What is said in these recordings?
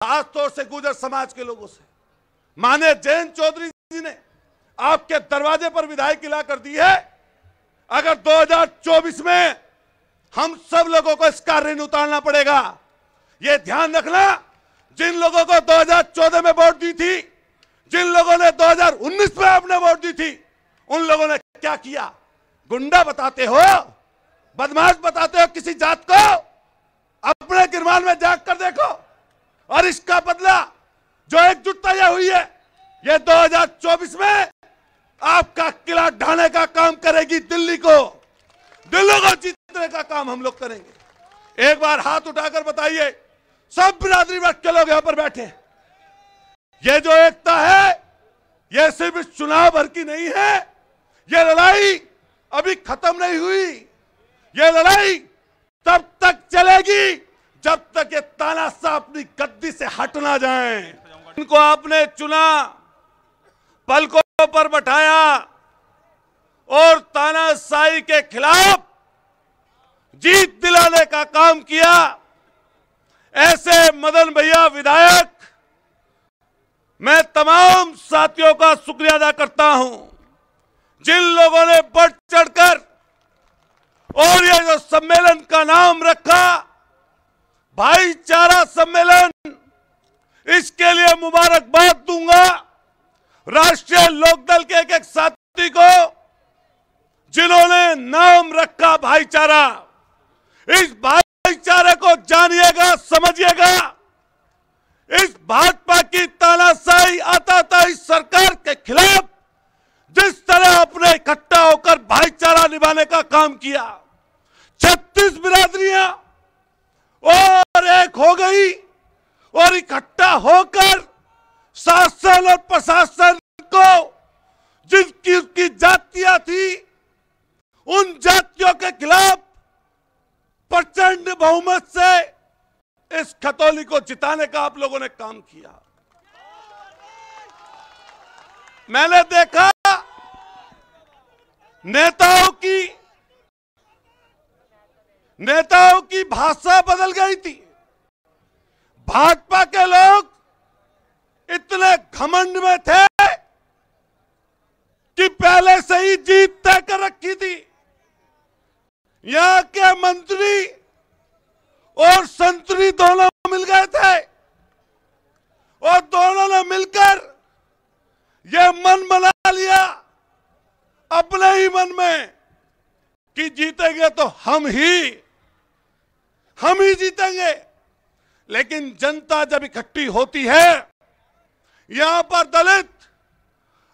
खासतौर से गुर्जर समाज के लोगों से। माननीय जयंत चौधरी जी ने आपके दरवाजे पर विधायक ला कर दी है। अगर 2024 में हम सब लोगों को इस कार्य में उतारना पड़ेगा। यह ध्यान रखना, जिन लोगों को 2014 में वोट दी थी, जिन लोगों ने 2019 में आपने वोट दी थी, उन लोगों ने क्या किया? गुंडा बताते हो, बदमाश बताते हो किसी जात को। अपने गिरवान में जाग कर देखो। और इसका बदला जो एकजुटता यह हुई है, यह 2024 में आपका किला ढाने का काम करेगी। दिल्ली को, दिल्ली को जीतने का काम हम लोग करेंगे। एक बार हाथ उठाकर बताइए, सब बिरादरी वर्ग के लोग यहां पर बैठे हैं, ये जो एकता है, यह सिर्फ इस चुनाव भर की नहीं है। यह लड़ाई अभी खत्म नहीं हुई। यह लड़ाई तब तक चलेगी जब तक ये तानाशाह अपनी गद्दी से हट ना जाए। इनको आपने चुना, पलकों पर बैठाया और तानाशाही के खिलाफ जीत दिलाने का काम किया। ऐसे मदन भैया विधायक, मैं तमाम साथियों का शुक्रिया अदा करता हूं, जिन लोगों ने बढ़ चढ़कर और ये जो सम्मेलन का नाम रखा भाईचारा सम्मेलन, इसके लिए मुबारकबाद दूंगा राष्ट्रीय लोकदल के एक साथी को, जिन्होंने नाम रखा भाईचारा। इस भाईचारे को जानिएगा, समझिएगा। इस भाजपा की तानाशाही आताताई सरकार के खिलाफ जिस तरह आपने इकट्ठा होकर भाईचारा निभाने का काम किया, 36 बिरादरियां और एक हो गई, और इकट्ठा होकर शासन और प्रशासन को जिनकी उसकी जातियां थी, उन जातियों के खिलाफ प्रचंड बहुमत से इस खतौली को जिताने का आप लोगों ने काम किया। मैंने देखा नेताओं की भाषा बदल गई थी। भाजपा के लोग इतने घमंड में थे कि पहले से ही जीत तय कर रखी थी। यहां के मंत्री और संतरी दोनों मिल गए थे और दोनों ने मिलकर यह मन बना लिया अपने ही मन में कि जीतेंगे तो हम ही जीतेंगे। लेकिन जनता जब इकट्ठी होती है, यहां पर दलित,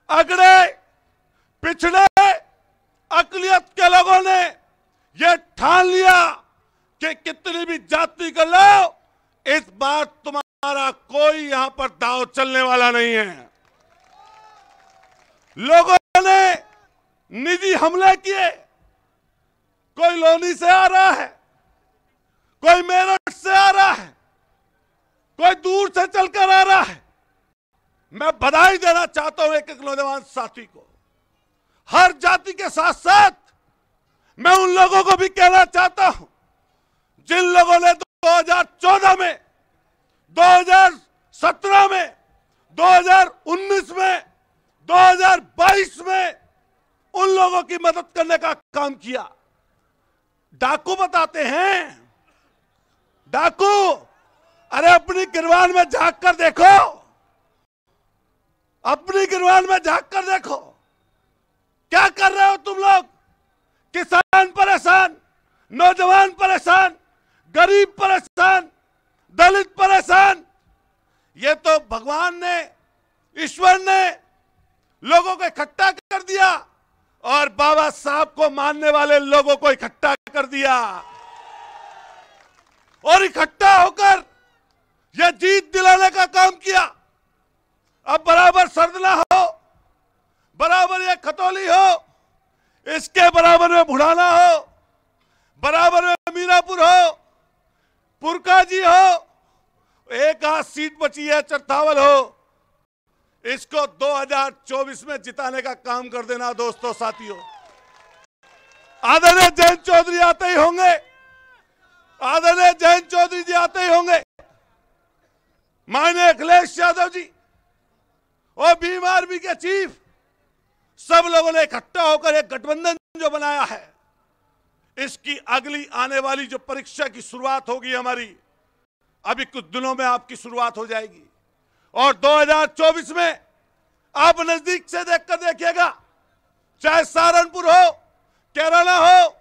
अगड़े, पिछड़े, अकलियत के लोगों ने यह ठान लिया कि कितनी भी जाति कर लो, इस बार तुम्हारा कोई यहां पर दांव चलने वाला नहीं है। लोगों ने निजी हमले किए, कोई लोनी से आ रहा है, कोई मेरठ से आ रहा है, कोई दूर से चलकर आ रहा है। मैं बधाई देना चाहता हूं एक एक नौजवान साथी को। हर जाति के साथ साथ मैं उन लोगों को भी कहना चाहता हूं जिन लोगों ने 2014 में, 2017 में, 2019 में, 2022 में उन लोगों की मदद करने का काम किया। डाकू बताते हैं, डाकू, अरे अपनी गिरवान में झांक कर देखो, अपनी गिरवान में झांक कर देखो, क्या कर रहे हो तुम लोग? किसान परेशान, नौजवान परेशान, गरीब परेशान, दलित परेशान। ये तो भगवान ने, ईश्वर ने लोगों को इकट्ठा कर दिया और बाबा साहब को मानने वाले लोगों को इकट्ठा कर दिया और इकट्ठा होकर यह जीत दिलाने का काम किया। अब बराबर सरदला हो, बराबर यह खतौली हो, इसके बराबर में बुढ़ाना हो, बराबर में मीरापुर हो, पुरकाजी हो, एक आध सीट बची है चरथावल हो, इसको 2024 में जिताने का काम कर देना दोस्तों, साथियों। आदरणीय जयंत चौधरी आते ही होंगे, आदरणीय जयंत चौधरी जी आते ही होंगे। माननीय अखिलेश यादव जी और भीम आर्मी के चीफ, सब लोगों ने इकट्ठा होकर एक गठबंधन जो बनाया है, इसकी अगली आने वाली जो परीक्षा की शुरुआत होगी हमारी, अभी कुछ दिनों में आपकी शुरुआत हो जाएगी। और 2024 में आप नजदीक से देखकर देखिएगा, चाहे सहारनपुर हो, केरला हो,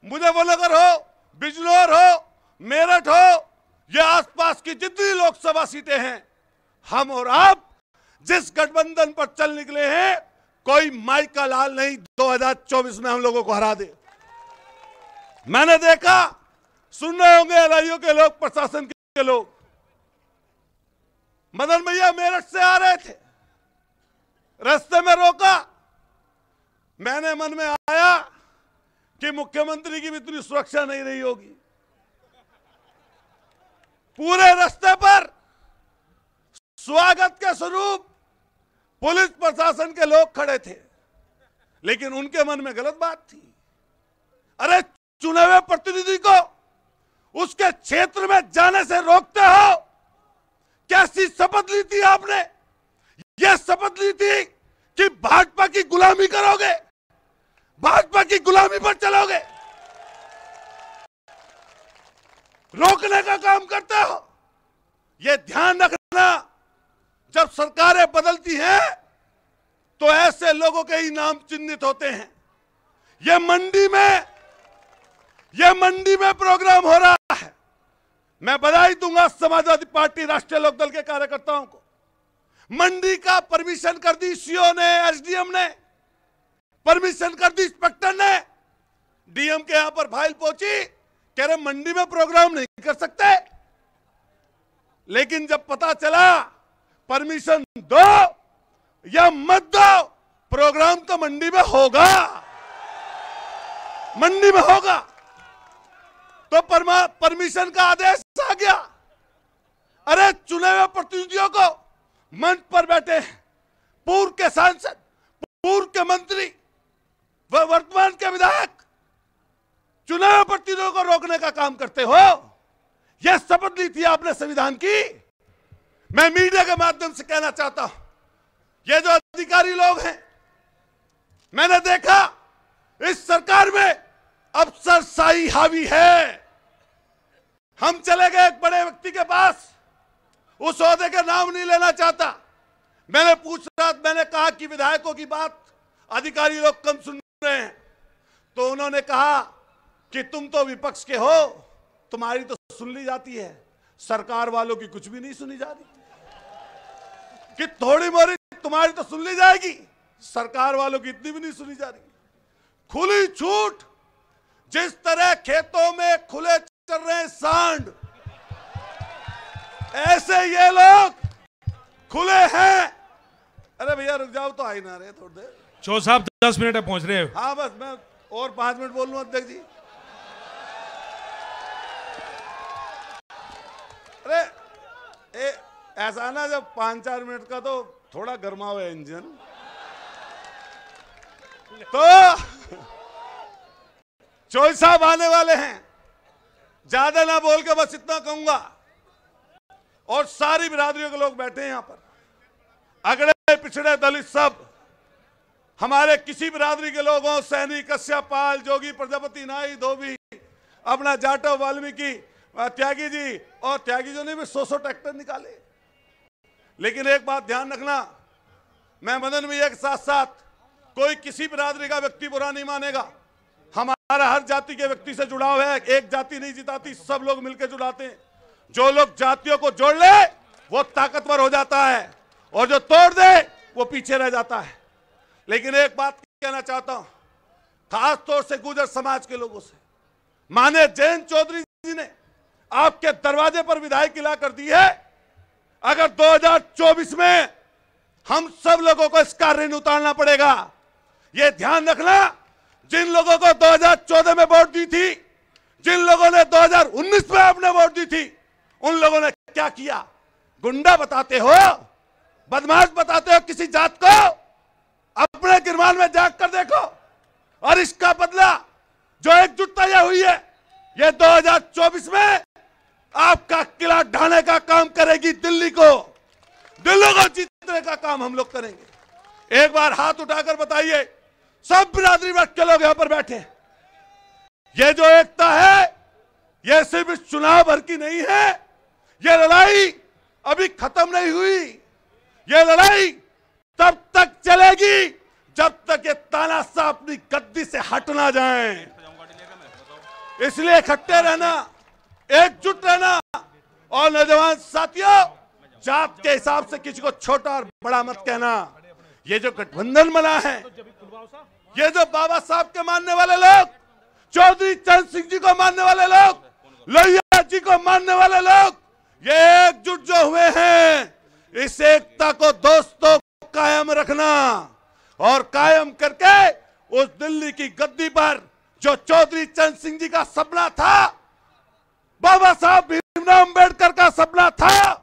मुजफ्फरनगर हो, बिजनौर हो, मेरठ हो, ये आसपास की जितनी लोकसभा सीटें हैं, हम और आप जिस गठबंधन पर चल निकले हैं, कोई माई का लाल नहीं 2024 में हम लोगों को हरा दे। मैंने देखा, सुन रहे होंगे एलआईओ के लोग, प्रशासन के लोग, मदन भैया मेरठ से आ रहे थे, रास्ते में रोका, मैंने मन में आया कि मुख्यमंत्री की भी इतनी सुरक्षा नहीं रही होगी। पूरे रास्ते पर स्वागत के स्वरूप पुलिस प्रशासन के लोग खड़े थे, लेकिन उनके मन में गलत बात थी। अरे चुने हुए प्रतिनिधि को उसके क्षेत्र में जाने से रोकते हो, कैसी शपथ ली थी आपने? यह शपथ ली थी कि भाजपा की गुलामी करोगे, भाजपा की गुलामी पर चलोगे, रोकने का काम करते हो। यह ध्यान रखना, जब सरकारें बदलती हैं तो ऐसे लोगों के ही नाम चिन्हित होते हैं। यह मंडी में प्रोग्राम हो रहा है। मैं बधाई दूंगा समाजवादी पार्टी राष्ट्रीय लोकदल के कार्यकर्ताओं को। मंडी का परमिशन कर दी सीओ ने, एसडीएम ने परमिशन कर दी, इंस्पेक्टर ने। डीएम के यहां पर फाइल पहुंची, कह रहे मंडी में प्रोग्राम नहीं कर सकते। लेकिन जब पता चला परमिशन दो या मत दो, प्रोग्राम तो मंडी में होगा, मंडी में होगा। तो परमिशन का आदेश आ गया। अरे चुने हुए प्रतिनिधियों को मंच पर बैठे पूर्व के सांसद, पूर्व के मंत्री व वर्तमान के विधायक, चुने हुए प्रतिनिधियों को रोकने का काम करते हो। यह शपथ ली थी आपने संविधान की। मैं मीडिया के माध्यम से कहना चाहता हूं, ये जो अधिकारी लोग हैं, मैंने देखा इस सरकार में अफसरशाही हावी है। हम चले गए एक बड़े व्यक्ति के पास, उस ओहदे का नाम नहीं लेना चाहता। मैंने कहा कि विधायकों की बात अधिकारी लोग कम सुन रहे हैं, तो उन्होंने कहा कि तुम तो विपक्ष के हो, तुम्हारी तो सुन ली जाती है, सरकार वालों की कुछ भी नहीं सुनी जा रही। कि थोड़ी मोरी तुम्हारी तो सुन ली जाएगी, सरकार वालों की इतनी भी नहीं सुनी जा रही। खुली छूट, जिस तरह खेतों में खुले चल रहे हैं सांड, ऐसे ये लोग खुले हैं। अरे भैया रुक जाओ, तो आई ना रहे थोड़ी देर। चौ साहब 10 मिनट पहुंच रहे हैं। हाँ बस मैं और 5 मिनट बोल लूं अध्यक्ष जी। अरे ऐसा ना, जब 5-4 मिनट का तो थोड़ा गर्मा हुआ इंजन, तो चोई साहब आने वाले हैं, ज्यादा ना बोल के बस इतना कहूंगा। और सारी बिरादरियों के लोग बैठे हैं यहां पर, अगड़े पिछड़े दलित सब, हमारे किसी बिरादरी के लोग हों, सैनी, कश्यप, पाल, जोगी, प्रजापति, नाई, धोबी, अपना जाटव, वाल्मीकि, त्यागी जी, और त्यागी जी ने भी 100 ट्रैक्टर निकाले। लेकिन एक बात ध्यान रखना, मैं मदन भैया के साथ साथ कोई किसी बिरादरी का व्यक्ति बुरा नहीं मानेगा। हमारा हर जाति के व्यक्ति से जुड़ाव है, एक जाति नहीं जिताती, सब लोग मिलकर जुड़ाते हैं। जो लोग जातियों को जोड़ ले वो ताकतवर हो जाता है, और जो तोड़ दे वो पीछे रह जाता है। लेकिन एक बात कहना चाहता हूं, खास तौर से गुर्जर समाज के लोगों से, माननीय जयंत चौधरी जी ने आपके दरवाजे पर विधायक ला कर दी है। अगर 2024 में हम सब लोगों को इस कार्य में उतारना पड़ेगा। यह ध्यान रखना, जिन लोगों को 2014 में वोट दी थी, जिन लोगों ने 2019 में आपने वोट दी थी, उन लोगों ने क्या किया? गुंडा बताते हो, बदमाश बताते हो किसी जात को? अपने गिरमान में जाग कर देखो। और इसका बदला जो एकजुटता यह हुई है, यह 2024 में आपका किला ढाने का काम करेगी दिल्ली को जीतने का काम हम लोग करेंगे। एक बार हाथ उठाकर बताइए, सब बिरादरी वर्ग के लोग यहां पर बैठे, ये जो एकता है ये सिर्फ इस चुनाव भर की नहीं है, ये लड़ाई अभी खत्म नहीं हुई। ये लड़ाई तब तक चलेगी जब तक ये तानाशाह अपनी गद्दी से हट ना जाए। इसलिए इकट्ठे रहना, एकजुट रहना, और नौजवान साथियों, जात के हिसाब से किसी को छोटा और बड़ा मत कहना। ये जो गठबंधन बना है, ये जो बाबा साहब के मानने वाले लोग, चौधरी चरण सिंह जी को मानने वाले लोग, लोहिया जी को मानने वाले लोग, ये एकजुट जो हुए हैं, इस एकता को दोस्तों कायम रखना, और कायम करके उस दिल्ली की गद्दी पर जो चौधरी चरण सिंह जी का सपना था, बाबा साहब भीमराव अंबेडकर का सपना था,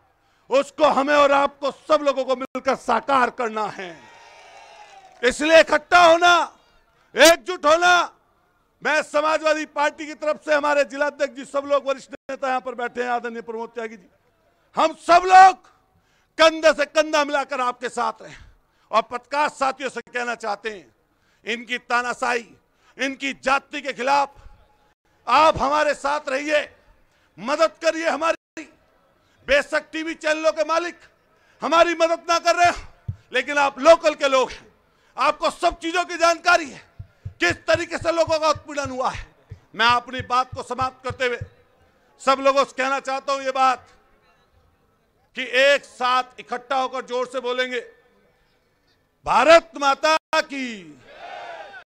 उसको हमें और आपको सब लोगों को मिलकर साकार करना है। इसलिए इकट्ठा होना, एकजुट होना। मैं समाजवादी पार्टी की तरफ से हमारे जिलाध्यक्ष जी, सब लोग वरिष्ठ नेता यहां पर बैठे हैं, आदरणीय प्रमोद त्यागी जी, हम सब लोग कंधे से कंधा मिलाकर आपके साथ रहे, और पत्रकार साथियों से कहना चाहते हैं, इनकी तानाशाही, इनकी जाति के खिलाफ आप हमारे साथ रहिए, मदद करिए हमारी। बेशक टीवी चैनलों के मालिक हमारी मदद ना कर रहे हो, लेकिन आप लोकल के लोग हैं, आपको सब चीजों की जानकारी है, किस तरीके से लोगों का उत्पीड़न हुआ है। मैं अपनी बात को समाप्त करते हुए सब लोगों से कहना चाहता हूं ये बात कि एक साथ इकट्ठा होकर जोर से बोलेंगे, भारत माता की।